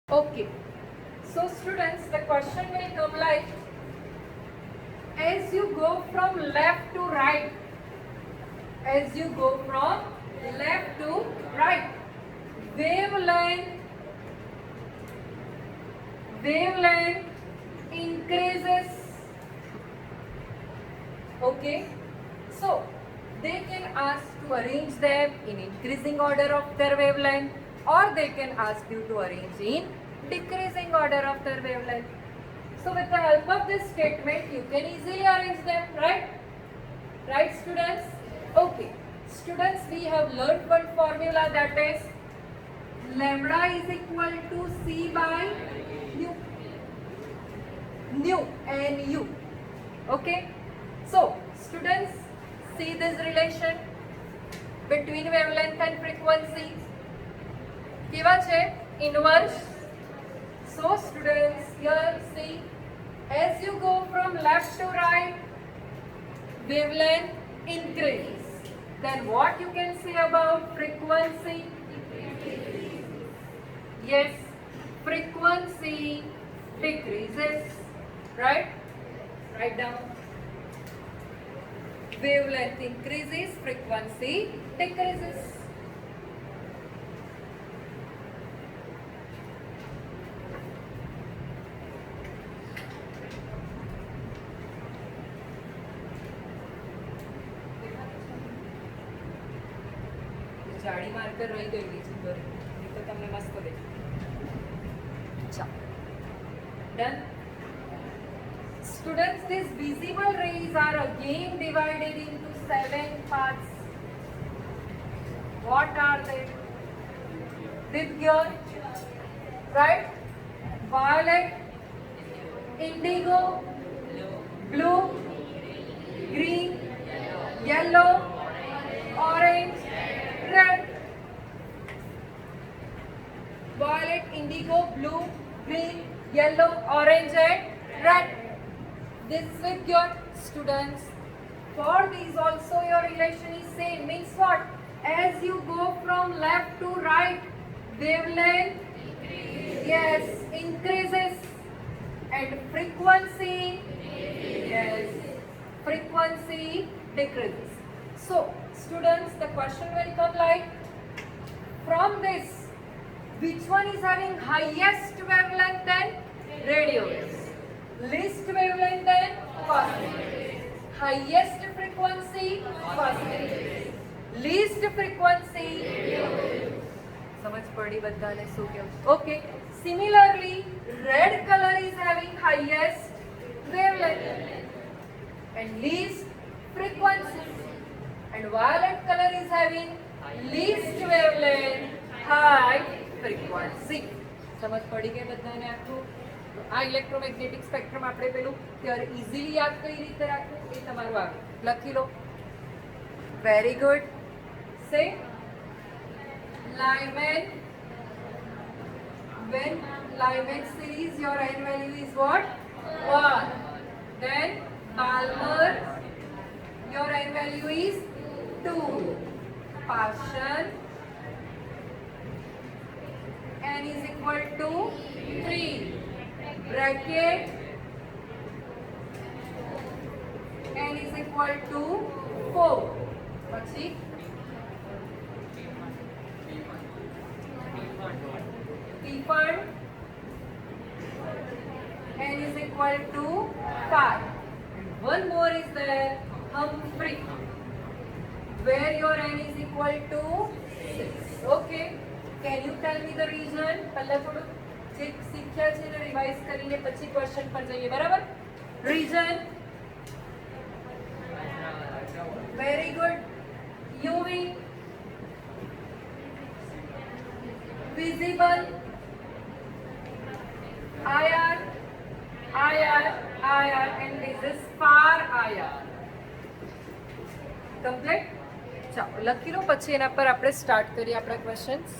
Okay. So students, the question will come like, as you go from left to right, as you go from left to right, wavelength increases. Okay. So they can ask to arrange them in increasing order of their wavelength, or they can ask you to arrange in decreasing order of their wavelength. So with the help of this statement, you can easily arrange them, right? Right, students? Okay. Students, we have learned one formula, that is lambda is equal to C by nu. Nu, N-U. Okay. So, students, see this relation between wavelength and frequency. કેવા છે? Inverse. So students, here see, as you go from left to right, wavelength increases. Then what you can say about frequency? Yes, frequency decreases. Right? Write down. Wavelength increases, frequency decreases. જાડી marker રહી ગયેલી છે ઘરે, એ તો તમને મસ્ત દેખાય. ચાલો, done. Students, these visible rays are again divided into 7 parts. What are they? Divya, right? Violet, indigo, blue, green, yellow, orange, red. Violet, indigo, blue, green, yellow, orange and red. This with your students. For these also your relation is same. Means what? As you go from left to right, wavelength increases, and frequency frequency decreases. So students, the question will come like, from this, which one is having highest wavelength and radio waves? Least wavelength and cosmic waves. Highest frequency cosmic waves. Least frequency radio waves. समझ पड़ी बधाने શું કેવું? Okay. Similarly, red color is having highest wavelength and least frequency, and violet color is having least wavelength, high frequency. समझ पड़ी के बधाने આખું? આ ઇલેક્ટ્રોમેગ્નેટિક સ્પેક્ટ્રમ આપણે પેલું ત્યારે ઇઝીલી યાદ કઈ રીતે રાખવું એ તમારું આવે, લખી લો. Very good. Say Lyman, when Lyman series, your n value is what? 1. Then Balmer, your n value is 2. Paschen, n is equal to 3. Bracket, n is equal to 4. પછી Pfund, n is equal to 5. And one more is there, Humphrey, where your n is equal to 6. Okay. Can you tell me the reason? પહેલા થોડું જે શીખ્યા છે એને revise કરીને પછી question પર જઈએ, બરાબર? Reason? Very good. UV, visible, IR, and this is far IR. Complete? ચાલો લખી લો, પછી એના પર આપણે સ્ટાર્ટ કરીએ આપણા questions.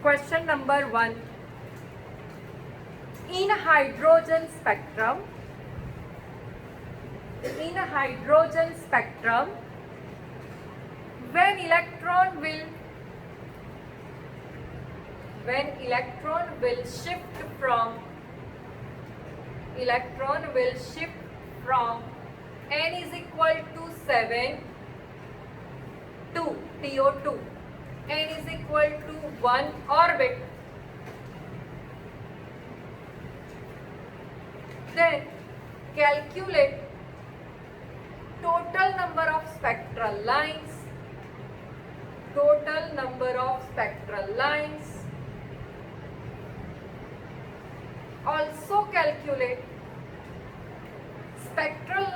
Question number 1. In hydrogen spectrum, when electron will when electron will shift from n is equal to 7 to TO2, n is equal to 1 orbit, then calculate total number of spectral lines, also calculate spectral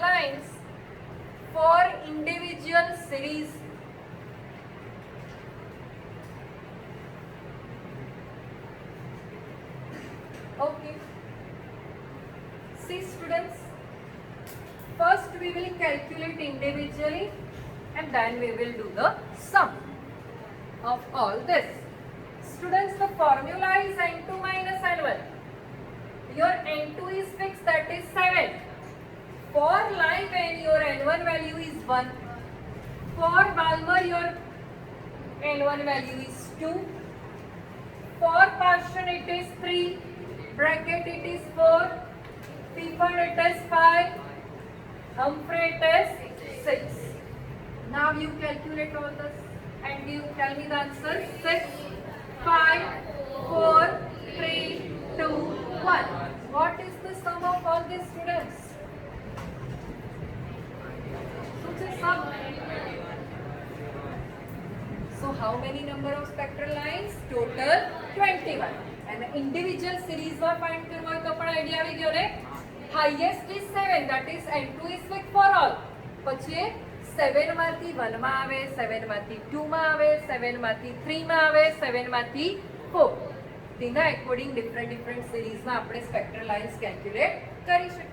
lines for individual series. Okay. See students, first we will calculate individually and then we will do the sum of all this. Students, the formula is n2 minus n1. Your n2 is fixed, that is 7. For Lyman, your n1 value is 1. For Balmer, your n1 value is 2. For Parsons, it is 3. Brackett, it is 4. Pfeffer, it is 5. Humphrey, it is 6. Now you calculate all this and you tell me the answer. 6, 5, 4, 3, 2, 1. What is the sum of all these students? So how many number of spectral lines? Total 21. And the individual series માં find કરવો હોય તો પણ idea આવી ગયો ને. Highest is 7, that is n2 is fixed for all. પછી 7 માંથી 1 માં આવે, 7 માંથી 2 માં આવે, 7 માંથી 3 માં આવે, 7 માંથી 4. તેના અકોર્ડિંગ ડિફરન્ટ સિરીઝમાં આપણે સ્પેક્ટ્રલ લાઇન્સ કેલ્ક્યુલેટ કરી શકીએ.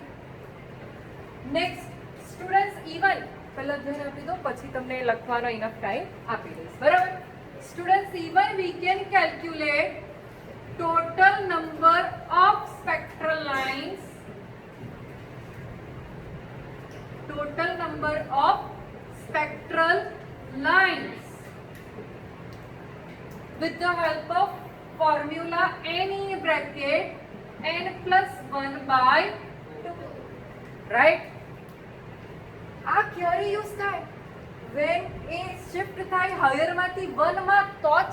નેક્સ્ટ સ્ટુડન્ટ્સ E1 પહેલા ધ્યાન આપી દો, પછી તમને લખવાનો ઇનફ ટાઈમ આપી દઈશ, બરાબર. Students E1 we can calculate total number of spectral lines, with the help of formula n in bracket n plus 1 by 2, right? આ ક્યારે યુઝ થાય? when a shift થાય higher માંથી 1 માં, તો જ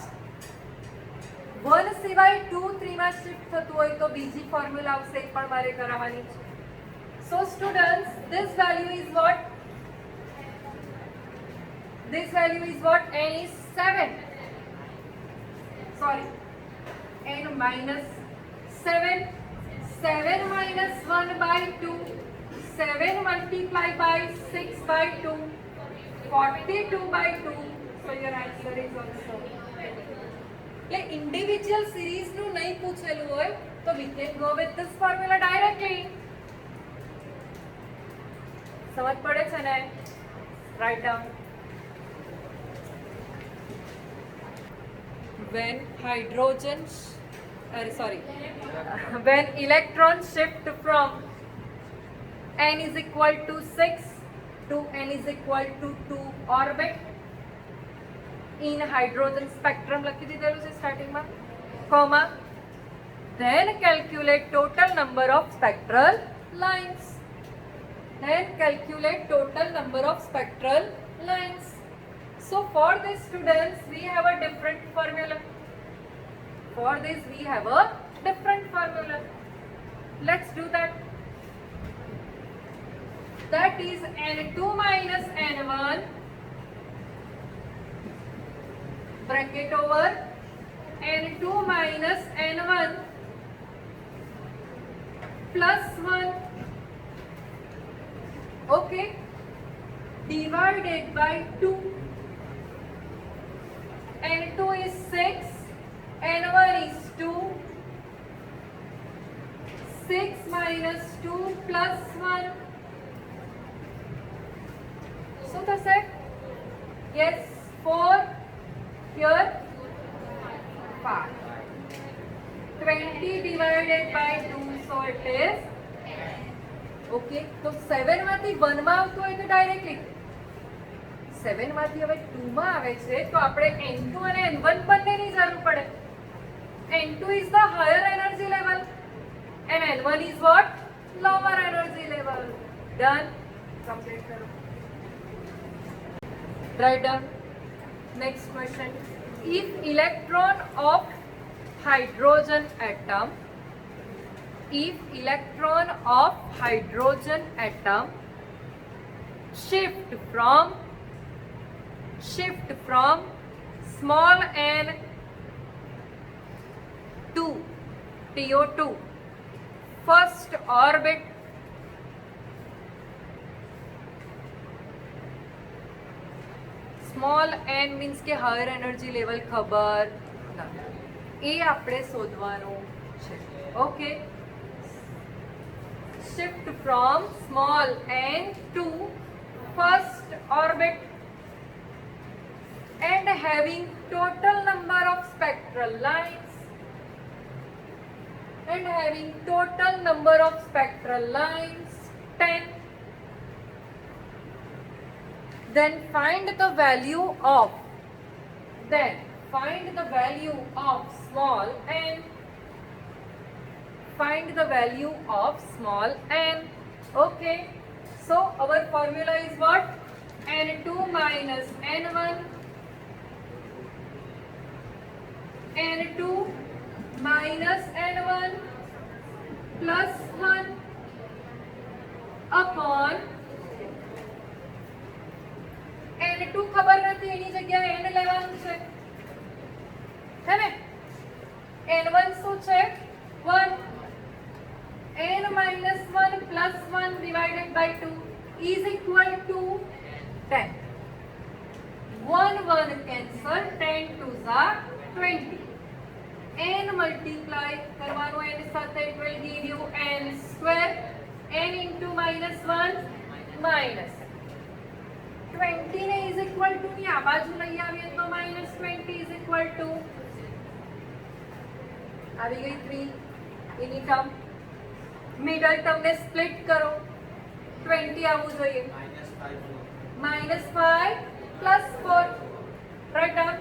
1 સિવાય 2 3 માં શિફ્ટ થતું હોય તો બીજી ફોર્મ્યુલા આવશે, એ પણ મારે કરાવવાની છે. So students, this value is what? This value is what? N is 7. Sorry, n minus 7. 7 minus 1 by 2. 7 multiplied by 6 by 2. 42 by 2. So your answer is also. એટલે ઇન્ડિવિજ્યુઅલ સિરીઝનું નહીં પૂછેલું હોય તો we can go with this formula directly. સમજ પડે છે ને? Write down. When when electrons shift from n is equal to 6 to n is equal to 2 orbit in hydrogen spectrum, લખી દીધેલું છે સ્ટાર્ટિંગમાં, comma, then calculate total number of spectral lines. So for this students we have a different formula. Let's do that. That is n2 minus n1 bracket over n2 minus n1 plus 1, okay, divided by 2. n2 is 6, n1 is 2. 6 minus 2 plus 1. So the set, yes, 4, here 5. 20 divided by 2, so it is, okay, so 7 માંથી 1 માં આવતું હોય તો directly 7 માંથી હવે 2 માં આવે છે તો આપણે n2 અને n1 બંનેની જરૂર પડે. n2 is the higher energy level and n1 is what? Lower energy level. Done. Complete karo. Write down. Next question. If electron of hydrogen atom shift from small n to TO2 first orbit small n means કે higher energy level ખબર નથી એ આપણે શોધવાનું છે. Okay, shift from small n to first orbit and having total number of spectral lines and having total number of spectral lines 10. Then find the value of small n. Find the value of small n. Okay, so our formula is what? n2 minus n1, n2 minus n1 plus 1 upon n2 ખબર નથી એની જગ્યાએ n લેવાનું છે હે ને. n1 શું છે? 1. n minus 1 plus 1 divided by 2 is equal to 10. 1 1 cancel, 10 2s are 20. n multiply કરવાનો n સાથે, it will give you n square. n into minus 1 minus 20 ને is equal to ની આ બાજુ લઈ આવીએ તો minus 20 is equal to આવી ગઈ 3 એની ટર્મ. મિડલ ટર્મને સ્પ્લિટ કરો, 20 આવવું જોઈએ. minus 5 plus 4. Write down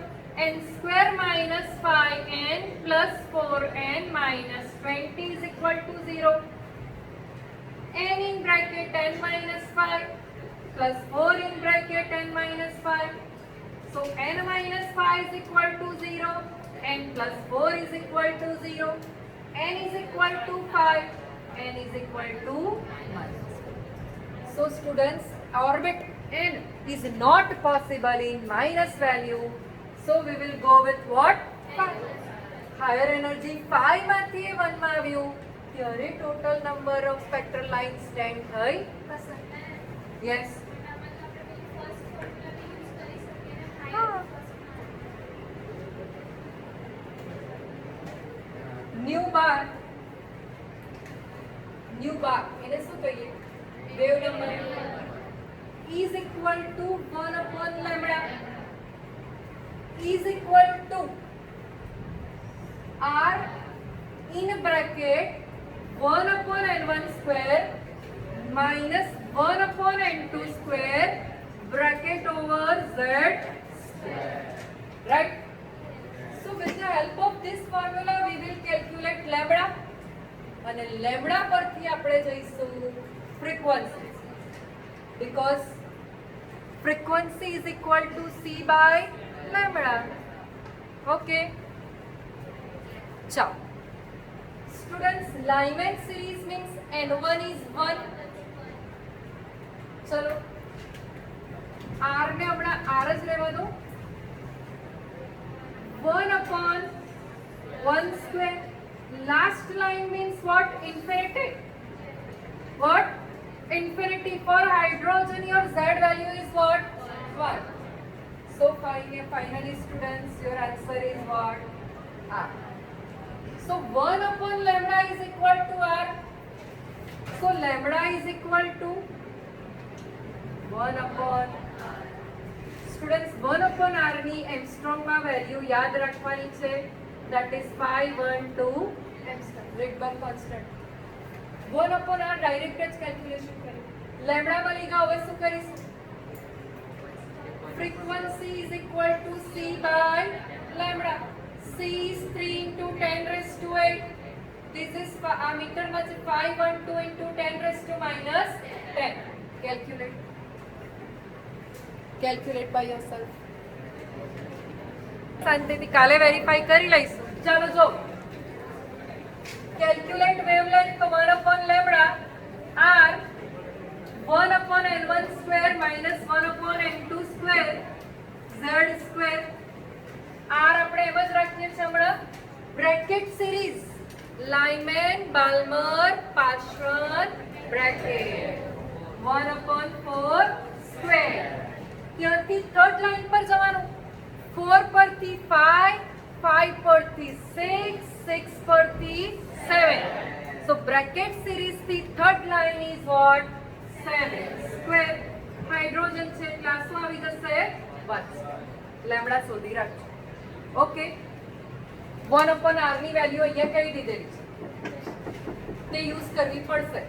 n square minus 5n plus 4n minus 20 is equal to 0. n in bracket n minus 5 plus 4 in bracket n minus 5. So n minus 5 is equal to 0. n plus 4 is equal to 0. n is equal to 5. n is equal to minus 5. So students, orbit n is not possible in minus value. So we will go with what? 5. Higher energy 5 માંથી 1 માં આવ્યું ત્યારે total number of spectral lines 10 થઈ હશે. Yes. New bar એને શું કહીએ? Wave number is equal to 1 upon lambda is equal to r in bracket 1 upon n1 square minus 1 upon n2 square bracket over z square. Right? So with the help of this formula we will calculate lambda and lambda પરથી આપણે જઈશું frequency because frequency is equal to c by lambda. Okay. Ciao. Students, Lyman series means n1 is 1. चलो r ને હમણાં r જ લેવા દો. 1 upon 1 square. Last line means what? Infinity. What? Infinity. For hydrogen your z value is what? 1. So finally students, your answer is what? R. So 1 upon lambda is equal to r. So lambda is equal to 1 upon r. Students, 1 upon r ની Armstrong માં value યાદ રાખવાની છે. That is 512 Armstrong. Rydberg constant. 1 upon r direct જ calculation કરી. lambda મળી ગયો. હવે શું કરીશું? frequency is equal to C by lambda. C is 3 into 10 raised to 8. This is meter much 512 into 10 raised to minus 10. Calculate by yourself. શાંતિથી કાલે verify કરી લઈશું. ચાલો જો કેલ્ક્યુલેટ વેવલેન્થ તો 1 upon lambda r 1 upon n1 square minus 1 upon n2 square z square r આપણે એમ જ રાખીએ છીએ હમણાં bracket series Lyman Balmer Paschen bracket 1 upon 4 square ત્યાંથી થર્ડ લાઇન પર જવાનું 4 પરથી 5 5 પરથી 6 6 પરથી 7 so bracket series થી third line is what 7 square hydrogen છે એટલે શું આવી જશે 1 લેમ્બડા શોધી રાખજો ઓકે 1 upon r ની વેલ્યુ અહીંયા કહી દીધેલી છે તે યુઝ કરવી પડશે